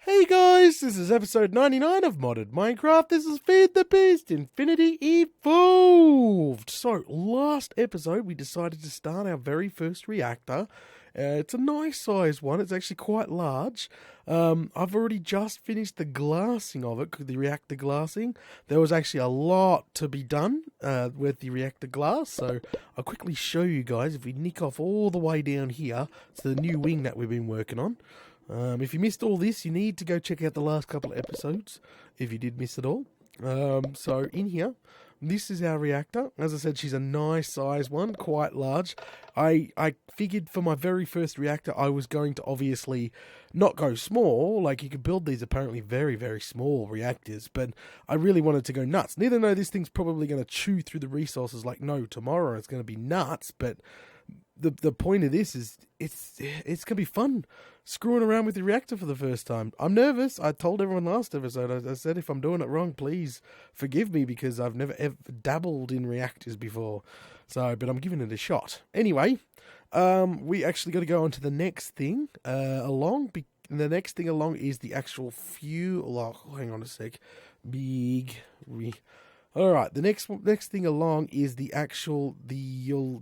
Hey guys, this is episode 99 of Modded Minecraft. This is Feed the Beast Infinity Evolved. So, last episode we decided to start our very first reactor. It's a nice size one, it's actually quite large. I've already just finished the glassing of it, the reactor glassing. There was actually a lot to be done with the reactor glass, so I'll quickly show you guys. If we nick off all the way down here, it's the new wing that we've been working on. If you missed all this, you need to go check out the last couple of episodes, if you did miss it all. So in here, this is our reactor. As I said, she's a nice size one, quite large. I figured for my very first reactor, I was going to obviously not go small. Like, you could build these apparently very, very small reactors, but I really wanted to go nuts. Neither know this thing's probably going to chew through the resources like no tomorrow. It's going to be nuts, but the point of this is it's going to be fun screwing around with the reactor for the first time. I'm nervous. I told everyone last episode, I said if I'm doing it wrong, please forgive me, because I've never ever dabbled in reactors before. So, but I'm giving it a shot. Anyway, we actually got to go on to the next thing along. The next thing along is the actual fuel. Oh, hang on a sec. All right, the next thing along is the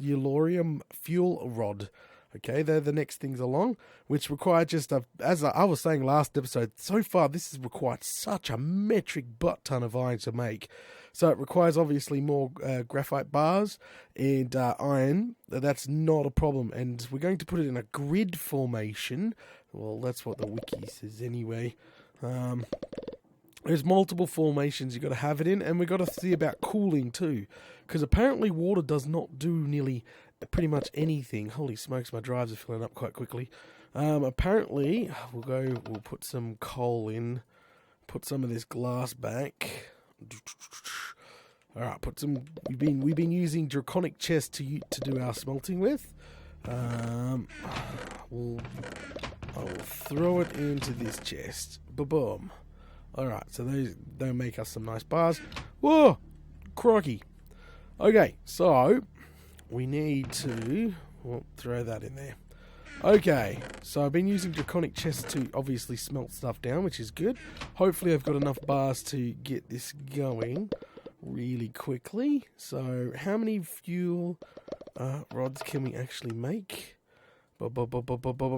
uranium fuel rod. Okay, they're the next things along, which require just as I was saying last episode, so far this has required such a metric butt ton of iron to make. So it requires obviously more graphite bars and iron. That's not a problem, and we're going to put it in a grid formation. Well, that's what the wiki says anyway. There's multiple formations you've got to have it in, and we've got to see about cooling too, because apparently water does not do nearly pretty much anything. Holy smokes, my drives are filling up quite quickly. Apparently, we'll put some coal in, put some of this glass back. All right, we've been using draconic chests to do our smelting with. I'll throw it into this chest. Ba-boom. Alright, so they'll make us some nice bars. Whoa! Crikey. Okay, so we need to throw that in there. Okay, so I've been using draconic chests to obviously smelt stuff down, which is good. Hopefully I've got enough bars to get this going really quickly. So how many fuel rods can we actually make?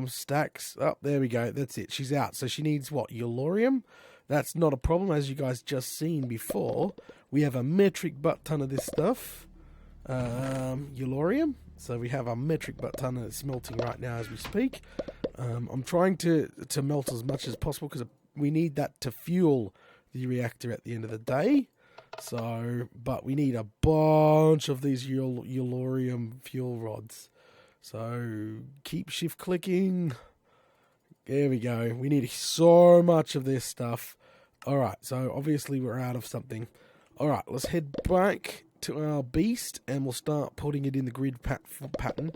Stacks. Oh, there we go. That's it. She's out. So she needs what? Uranium? That's not a problem, as you guys just seen before. We have a metric butt ton of this stuff. Uranium. So we have a metric butt ton of smelting right now as we speak. I'm trying to melt as much as possible, because we need that to fuel the reactor at the end of the day. So, but we need a bunch of these uranium fuel rods. So keep shift clicking. There we go. We need so much of this stuff. Alright, so obviously we're out of something. Alright, let's head back to our beast, and we'll start putting it in the grid pattern.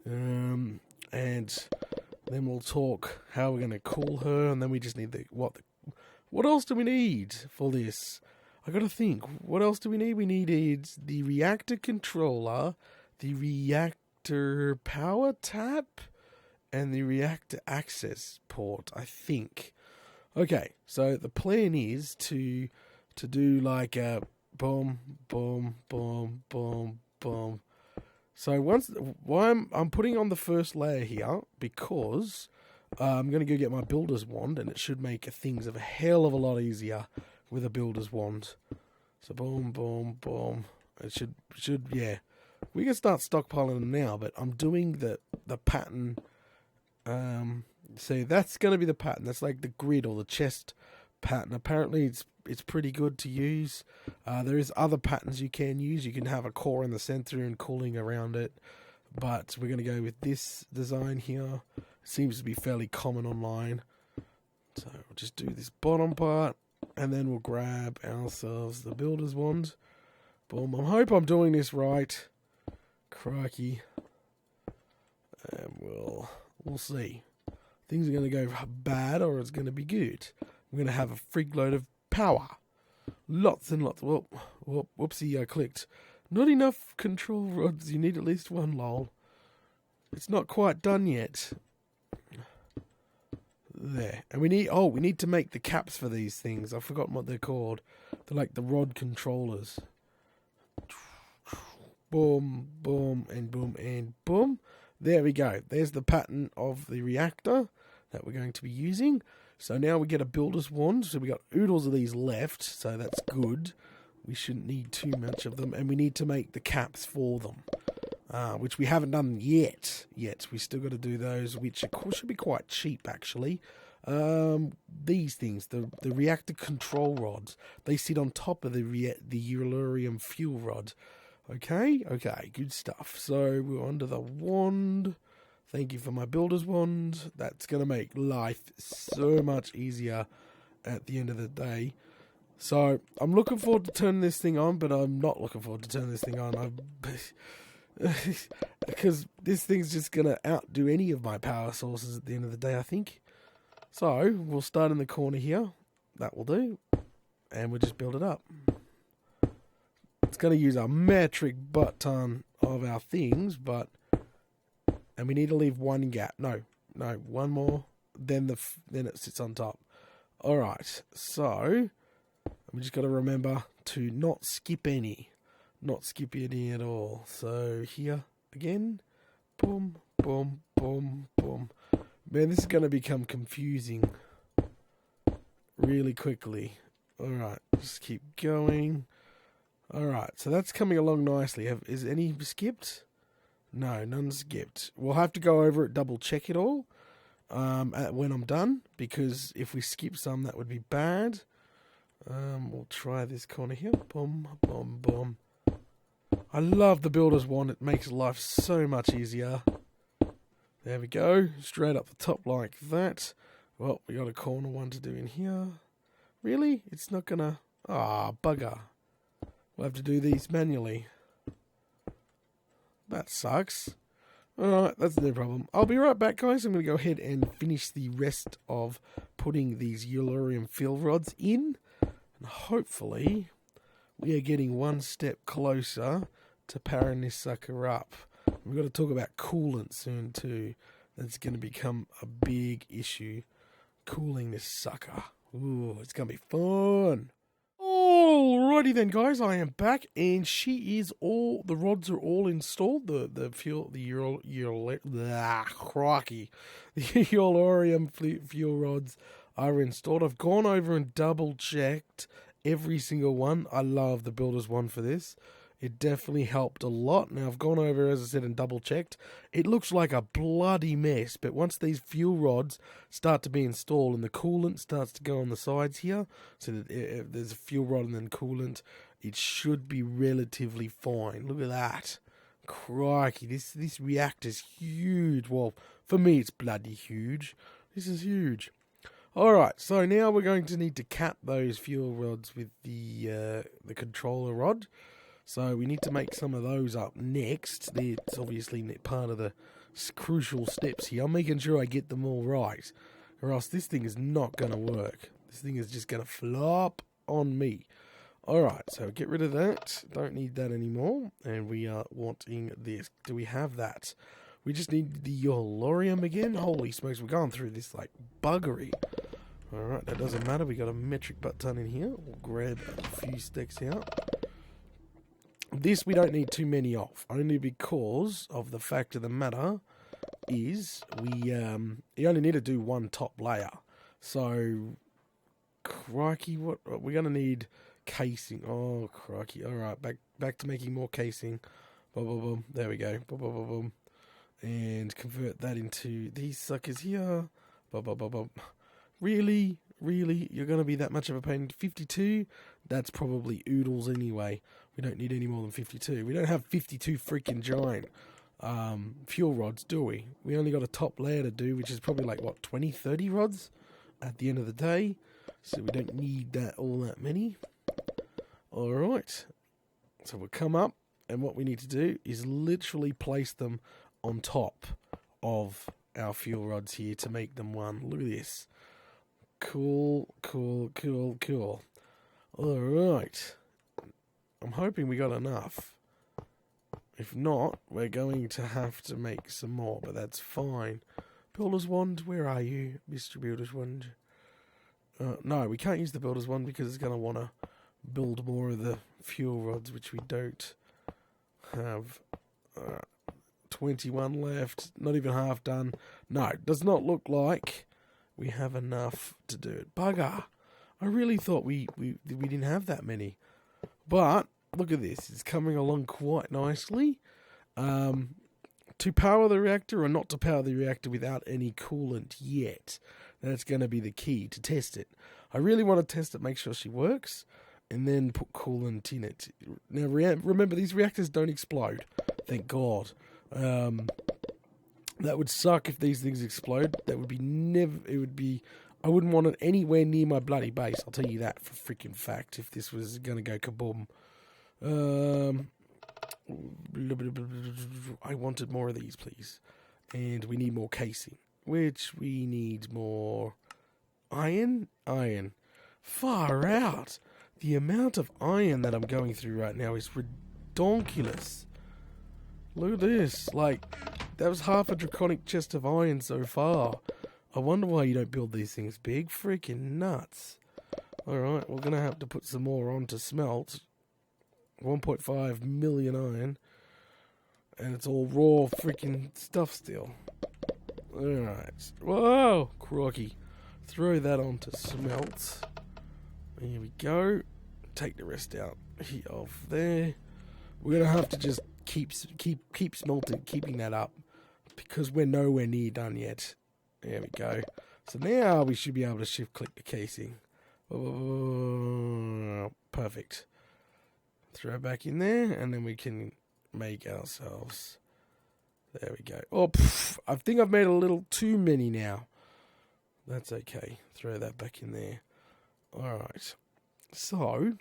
And then we'll talk how we're going to cool her, and then we just need what else do we need for this? I got to think. What else do we need? We needed the reactor controller, the reactor power tap, and the reactor access port, I think. Okay, so the plan is to do like a boom, boom, boom, boom, boom. So why I'm putting on the first layer here, because I'm going to go get my builder's wand, and it should make things a hell of a lot easier with a builder's wand. So boom, boom, boom. It should yeah. We can start stockpiling them now, but I'm doing the pattern. So that's going to be the pattern. That's like the grid or the chest pattern. Apparently it's pretty good to use. There is other patterns you can use. You can have a core in the center and cooling around it, but we're going to go with this design here. It seems to be fairly common online. So we'll just do this bottom part, and then we'll grab ourselves the builder's wand. Boom. I hope I'm doing this right. Crikey. And we'll see. Things are going to go bad, or it's going to be good. We're going to have a frig load of power. Lots and lots. Whoopsie, I clicked. Not enough control rods. You need at least one, lol. It's not quite done yet. There. And we need to make the caps for these things. I've forgotten what they're called. They're like the rod controllers. Boom, boom, and boom, and boom. There we go. There's the pattern of the reactor that we're going to be using. So now we get a builder's wand. So we got oodles of these left, so that's good. We shouldn't need too much of them. And we need to make the caps for them, which we haven't done yet. We still got to do those, which should be quite cheap, actually. These things, the reactor control rods, they sit on top of the uranium fuel rod. Okay, good stuff. So we're under the wand. Thank you for my builder's wand. That's going to make life so much easier at the end of the day. So I'm looking forward to turning this thing on, but I'm not looking forward to turning this thing on. Because this thing's just going to outdo any of my power sources at the end of the day, I think. So we'll start in the corner here. That will do. And we'll just build it up. It's going to use a metric butt ton of our things, and we need to leave one gap. No, one more. Then it sits on top. All right. So we just got to remember to not skip any at all. So here again, boom, boom, boom, boom. Man, this is going to become confusing really quickly. All right, just keep going. All right, so that's coming along nicely. Is any skipped? No, none skipped. We'll have to go over it, double check it all when I'm done, because if we skip some, that would be bad. We'll try this corner here. Boom, boom, boom. I love the builder's wand. It makes life so much easier. There we go. Straight up the top like that. Well, we got a corner one to do in here. Really? It's not gonna... bugger. We'll have to do these manually. That sucks. Alright, that's no problem. I'll be right back, guys. I'm going to go ahead and finish the rest of putting these uranium fill rods in. And hopefully, we are getting one step closer to powering this sucker up. We've got to talk about coolant soon, too. That's going to become a big issue. Cooling this sucker. Ooh, it's going to be fun. Alrighty then, guys, I am back, and the rods are all installed. The uranium fuel rods are installed. I've gone over and double checked every single one. I love the builder's one for this. It definitely helped a lot. Now, I've gone over, as I said, and double-checked. It looks like a bloody mess, but once these fuel rods start to be installed and the coolant starts to go on the sides here, so that if there's a fuel rod and then coolant, it should be relatively fine. Look at that. Crikey, this reactor's huge. Well, for me, it's bloody huge. This is huge. Alright, so now we're going to need to cap those fuel rods with the controller rod. So we need to make some of those up next. It's obviously part of the crucial steps here. I'm making sure I get them all right, or else this thing is not going to work. This thing is just going to flop on me. Alright, so get rid of that. Don't need that anymore. And we are wanting this. Do we have that? We just need the uranium again. Holy smokes, we're going through this like buggery. Alright, that doesn't matter. We got a metric butt ton in here. We'll grab a few sticks out. This we don't need too many of, only because of the fact of the matter is you only need to do one top layer. So, crikey, what we're going to need casing. Oh, crikey. All right, back to making more casing. Boom, boom, boom. There we go. Boom, boom, boom, boom. And convert that into these suckers here. Boom, boom, boom, boom. Really? You're going to be that much of a pain? 52? That's probably oodles anyway. We don't need any more than 52. We don't have 52 freaking giant fuel rods, do we? We only got a top layer to do, which is probably like, what, 20, 30 rods at the end of the day. So we don't need all that many. Alright. So we'll come up, and what we need to do is literally place them on top of our fuel rods here to make them one. Look at this. Cool. Alright. I'm hoping we got enough. If not, we're going to have to make some more, but that's fine. Builder's wand, where are you, Mr. Builder's wand? No, we can't use the builder's wand because it's going to want to build more of the fuel rods, which we don't have. 21 left, not even half done. No, it does not look like we have enough to do it. Bugger. I really thought we didn't have that many. But, look at this. It's coming along quite nicely. To power the reactor or not to power the reactor without any coolant yet. That's going to be the key to test it. I really want to test it, make sure she works, and then put coolant in it. Now, remember, these reactors don't explode. Thank God. That would suck if these things explode. That would be I wouldn't want it anywhere near my bloody base. I'll tell you that for freaking fact if this was going to go kaboom. I wanted more of these, please. And we need more casing, which we need more iron. Far out. The amount of iron that I'm going through right now is ridiculous. Look at this. Like, that was half a draconic chest of iron so far. I wonder why you don't build these things big. Freaking nuts. Alright, we're going to have to put some more on to smelt. 1.5 million iron. And it's all raw freaking stuff still. Alright. Whoa! Crikey. Throw that on to smelt. Here we go. Take the rest out here off there. We're going to have to just keep smelting, keeping that up. Because we're nowhere near done yet. There we go. So now we should be able to shift click the casing. Oh, perfect. Throw it back in there, and then we can make ourselves. There we go. Oh, I think I've made a little too many now. That's okay. Throw that back in there. Alright. So,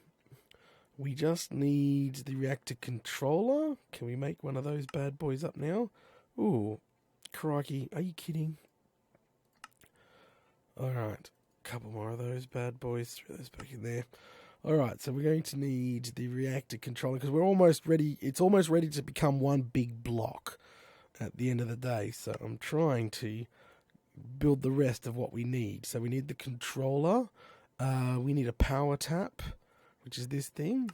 we just need the reactor controller. Can we make one of those bad boys up now? Ooh, crikey. Are you kidding? Alright. Couple more of those bad boys. Throw those back in there. Alright, so we're going to need the reactor controller because we're almost ready. It's almost ready to become one big block at the end of the day. So I'm trying to build the rest of what we need. So we need the controller. We need a power tap, which is this thing.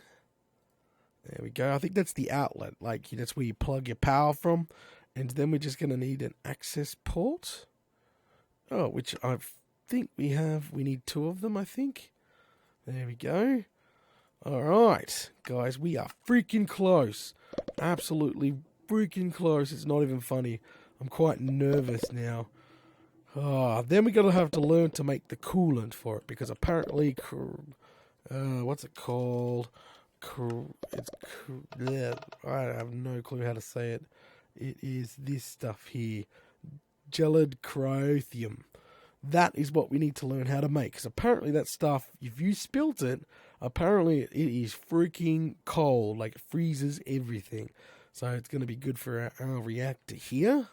There we go. I think that's the outlet. Like, that's where you plug your power from. And then we're just going to need an access port. Oh, which I think we have. We need 2 of them, I think. There we go. Alright, guys, we are freaking close. Absolutely freaking close. It's not even funny. I'm quite nervous now. Then we're going to have to learn to make the coolant for it. Because apparently, what's it called? I have no clue how to say it. It is this stuff here. Gelid cryothium. That is what we need to learn how to make. Because apparently that stuff, if you spilt it, apparently it is freaking cold. Like, it freezes everything. So it's going to be good for our reactor here.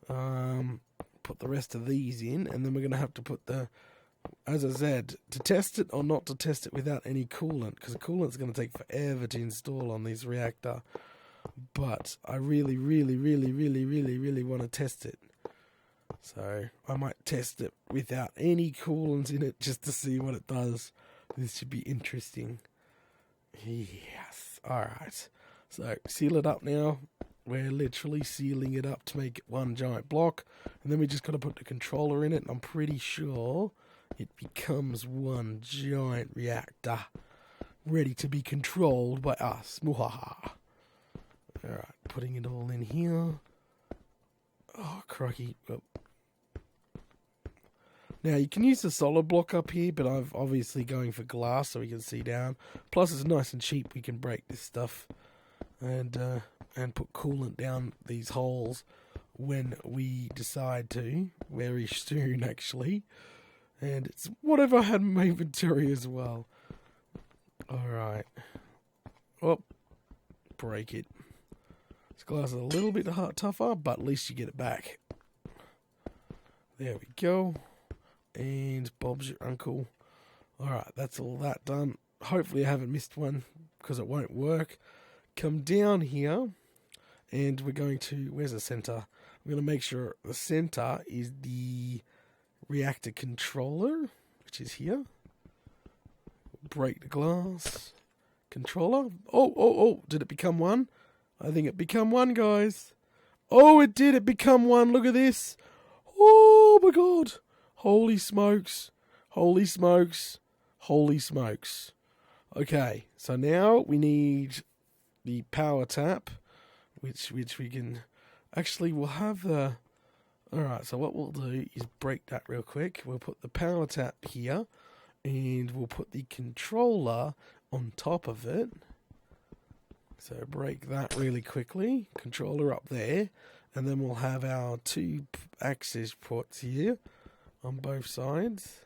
Put the rest of these in. And then we're going to have to put the, as I said, to test it or not to test it without any coolant. Because the coolant's going to take forever to install on this reactor. But I really want to test it. So I might test it without any coolant in it just to see what it does. This should be interesting. Yes. Alright. So seal it up now. We're literally sealing it up to make it one giant block. And then we just got to put the controller in it. And I'm pretty sure it becomes one giant reactor. Ready to be controlled by us. Muhaha. Alright. Putting it all in here. Oh, crikey. Oh. Now, you can use the solid block up here, but I'm obviously going for glass so we can see down. Plus, it's nice and cheap. We can break this stuff and put coolant down these holes when we decide to. Very soon, actually. And it's whatever I had in my inventory as well. Alright. Oh, break it. This glass is a little bit tougher, but at least you get it back. There we go. And Bob's your uncle. Alright, that's all that done. Hopefully I haven't missed one, because it won't work. Come down here, and we're going to, where's the center? we're going to make sure the center is the reactor controller, which is here. Break the glass. Controller. Oh, did it become one? I think it become one, guys. Oh, it did. It become one. Look at this. Oh, my God. Holy smokes. Holy smokes. Holy smokes. Okay, so now we need the power tap, which we can... Actually, we'll have the... Alright, so what we'll do is break that real quick. We'll put the power tap here, and we'll put the controller on top of it. So break that really quickly. Controller up there. And then we'll have our 2 access ports here on both sides.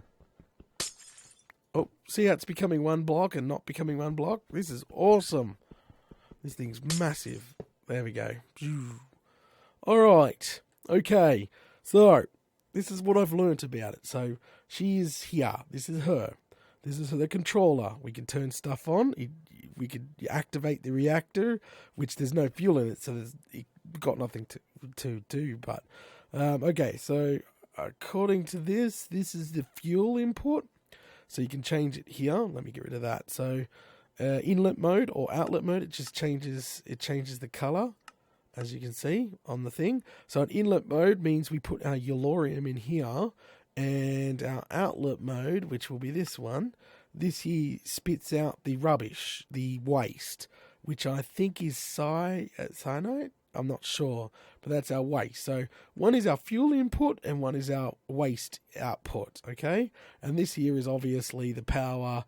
Oh, see how it's becoming one block and not becoming one block? This is awesome. This thing's massive. There we go. Alright. Okay. So, this is what I've learnt about it. So, she is here. This is her. This is the controller. We can turn stuff on. We could activate the reactor, which there's no fuel in it, so it's got nothing to do. But okay, so according to this is the fuel input. So you can change it here. Let me get rid of that. So inlet mode or outlet mode, it just changes. It changes the color, as you can see on the thing. So an inlet mode means we put our uranium in here. And our outlet mode, which will be this one, this here spits out the rubbish, the waste, which I think is cyanide. I'm not sure, but that's our waste. So one is our fuel input and one is our waste output, okay? And this here is obviously the power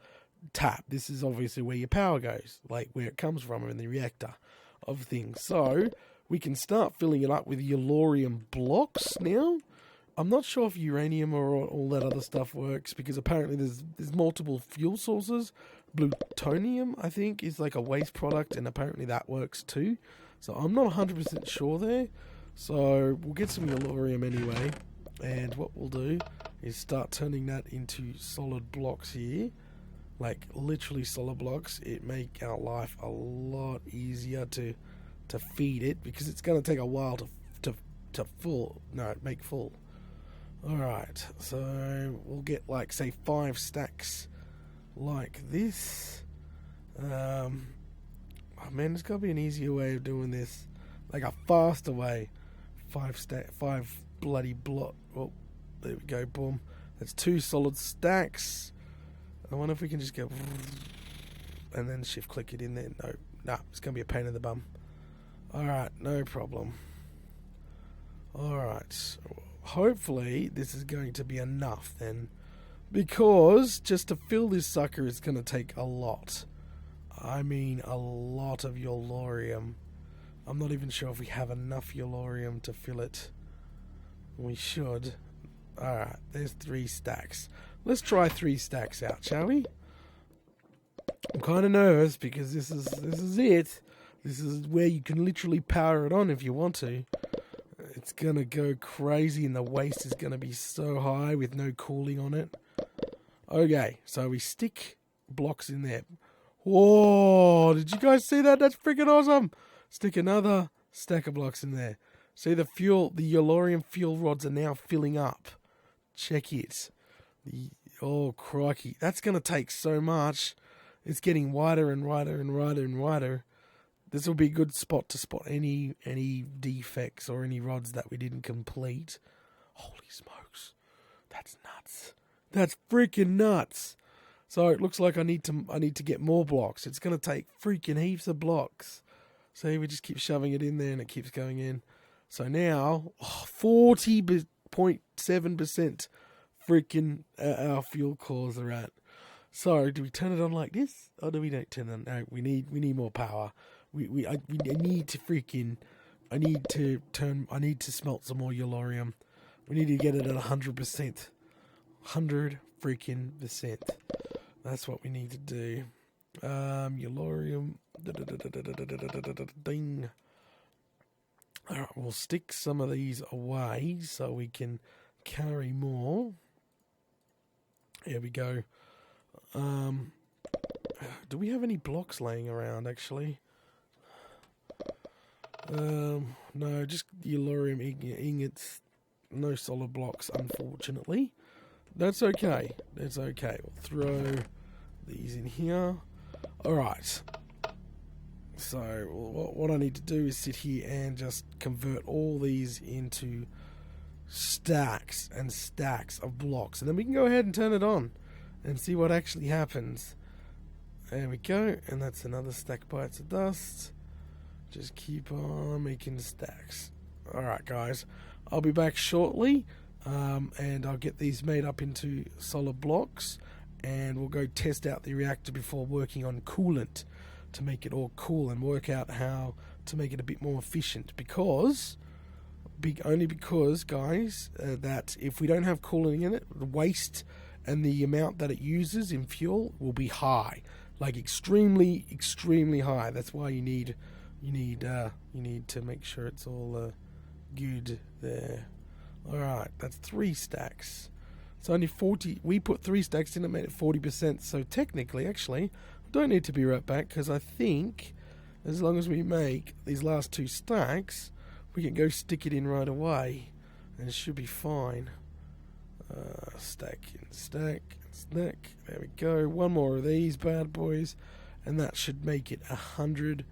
tap. This is obviously where your power goes, like where it comes from in the reactor of things. So we can start filling it up with uranium blocks now. I'm not sure if uranium or all that other stuff works, because apparently there's multiple fuel sources. Plutonium, I think, is like a waste product, and apparently that works too. So I'm not 100% sure there. So we'll get some uranium anyway, and what we'll do is start turning that into solid blocks here. Like literally solid blocks. It make our life a lot easier to feed it, because it's going to take a while to make full. Alright, so we'll get like, say, 5 stacks like this. Oh man, there's got to be an easier way of doing this. Like a faster way. 5 bloody block. Oh, there we go, boom. That's 2 solid stacks. I wonder if we can just go... And then shift click it in there. No, it's going to be a pain in the bum. Alright, no problem. Alright, hopefully this is going to be enough then, because just to fill this sucker is going to take a lot. I mean a lot of uranium. I'm not even sure if we have enough uranium to fill it. We should. Alright, there's 3 stacks. Let's try 3 stacks out, shall we? I'm kind of nervous because this is it. This is where you can literally power it on if you want to. It's going to go crazy and the waste is going to be so high with no cooling on it. Okay, so we stick blocks in there. Whoa, did you guys see that? That's freaking awesome. Stick another stack of blocks in there. See the uranium fuel rods are now filling up. Check it. Oh, crikey. That's going to take so much. It's getting wider and wider and wider and wider. This will be a good spot to spot any defects or any rods that we didn't complete. Holy smokes. That's nuts. That's freaking nuts. So it looks like I need to get more blocks. It's going to take freaking heaps of blocks. So we just keep shoving it in there and it keeps going in. So now 40.7% freaking our fuel cores are at. So do we turn it on like this, or do we don't turn it on? No, we need more power. I need to smelt some more uranium. We need to get it at 100%. 100 freaking %. That's what we need to do. Uranium. Ding. Alright, we'll stick some of these away so we can carry more. Here we go. Do we have any blocks laying around, actually? No, just Yellorium ingots. No solid blocks, unfortunately. That's okay. That's okay. We'll throw these in here. Alright. So, what I need to do is sit here and just convert all these into stacks and stacks of blocks. And then we can go ahead and turn it on and see what actually happens. There we go. And that's another stack bites of dust. Just keep on making stacks. Alright, guys. I'll be back shortly. And I'll get these made up into solid blocks. And we'll go test out the reactor before working on coolant to make it all cool and work out how to make it a bit more efficient. Only because, guys, that if we don't have coolant in it, the waste and the amount that it uses in fuel will be high, like extremely, extremely high. That's why you need to make sure it's all good there. All right, that's 3 stacks. It's only 40. We put 3 stacks in, it made it 40%. So technically, actually, I don't need to be right back because I think as long as we make these last 2 stacks, we can go stick it in right away, and it should be fine. Stack and stack and stack. There we go. 1 more of these bad boys, and that should make it 100%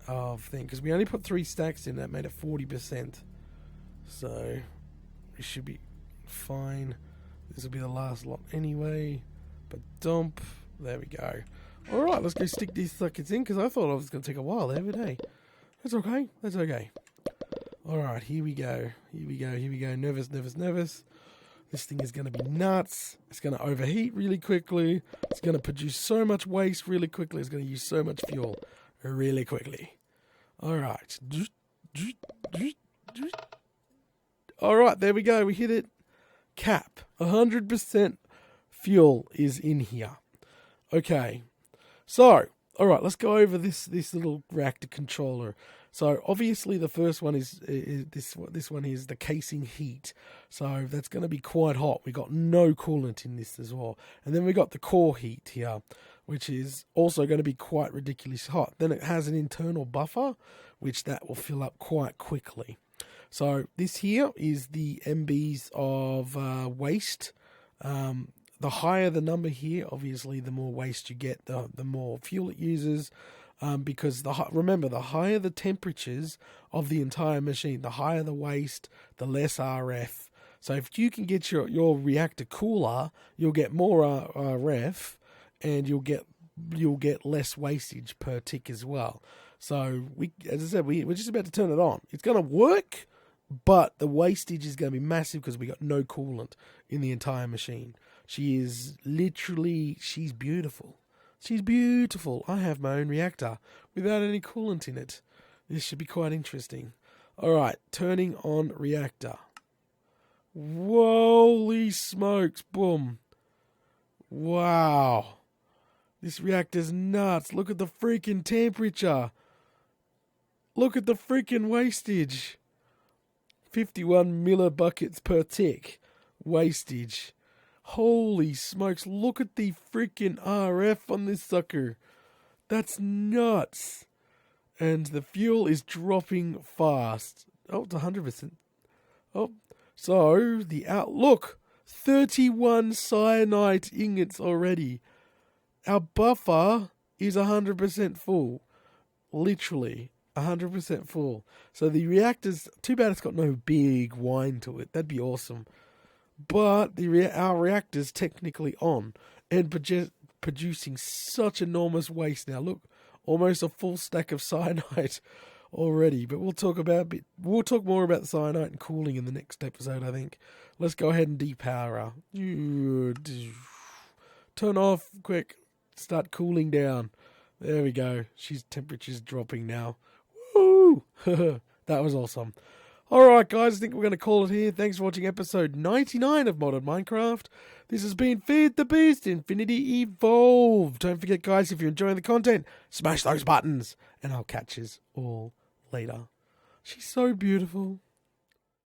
of thing. Because we only put 3 stacks in, that made it 40%. So we should be fine. This will be the last lot anyway. But dump. There we go. All right, let's go stick these suckers in because I thought it was going to take a while there, but hey. That's okay. That's okay. Alright, here we go. Here we go. Here we go. Nervous, nervous, nervous. This thing is going to be nuts. It's going to overheat really quickly. It's going to produce so much waste really quickly. It's going to use so much fuel really quickly. Alright. Alright, there we go. We hit it. Cap. 100% fuel is in here. Okay. So, alright, let's go over this little reactor controller. So obviously the first one is this one is the casing heat. So that's going to be quite hot. We got no coolant in this as well. And then we got the core heat here, which is also going to be quite ridiculously hot. Then it has an internal buffer, which that will fill up quite quickly. So this here is the MBs of waste. The higher the number here, obviously, the more waste you get, the more fuel it uses. Because remember, the higher the temperatures of the entire machine, the higher the waste, the less RF. So if you can get your reactor cooler, you'll get more RF, and you'll get less wastage per tick as well. So as I said, we're just about to turn it on. It's going to work, but the wastage is going to be massive because we got no coolant in the entire machine. She's beautiful. She's beautiful. I have my own reactor without any coolant in it. This should be quite interesting. Alright, turning on reactor. Holy smokes, boom. Wow. This reactor's nuts. Look at the freaking temperature. Look at the freaking wastage. 51 millibuckets per tick. Wastage. Holy smokes, look at the freaking RF on this sucker. That's nuts. And the fuel is dropping fast. Oh, it's 100%. Oh, so the outlook. 31 cyanide ingots already. Our buffer is 100% full. Literally 100% full. So the reactor's, too bad it's got no big whine to it. That'd be awesome. But our reactor's technically on and producing such enormous waste now. Look, almost a full stack of cyanide already. But we'll talk more about the cyanide and cooling in the next episode, I think. Let's go ahead and depower her. Turn off, quick. Start cooling down. There we go. Temperature's dropping now. Woo! That was awesome. Alright guys, I think we're going to call it here. Thanks for watching episode 99 of Modern Minecraft. This has been Feed the Beast, Infinity Evolved. Don't forget guys, if you're enjoying the content, smash those buttons. And I'll catch you all later. She's so beautiful.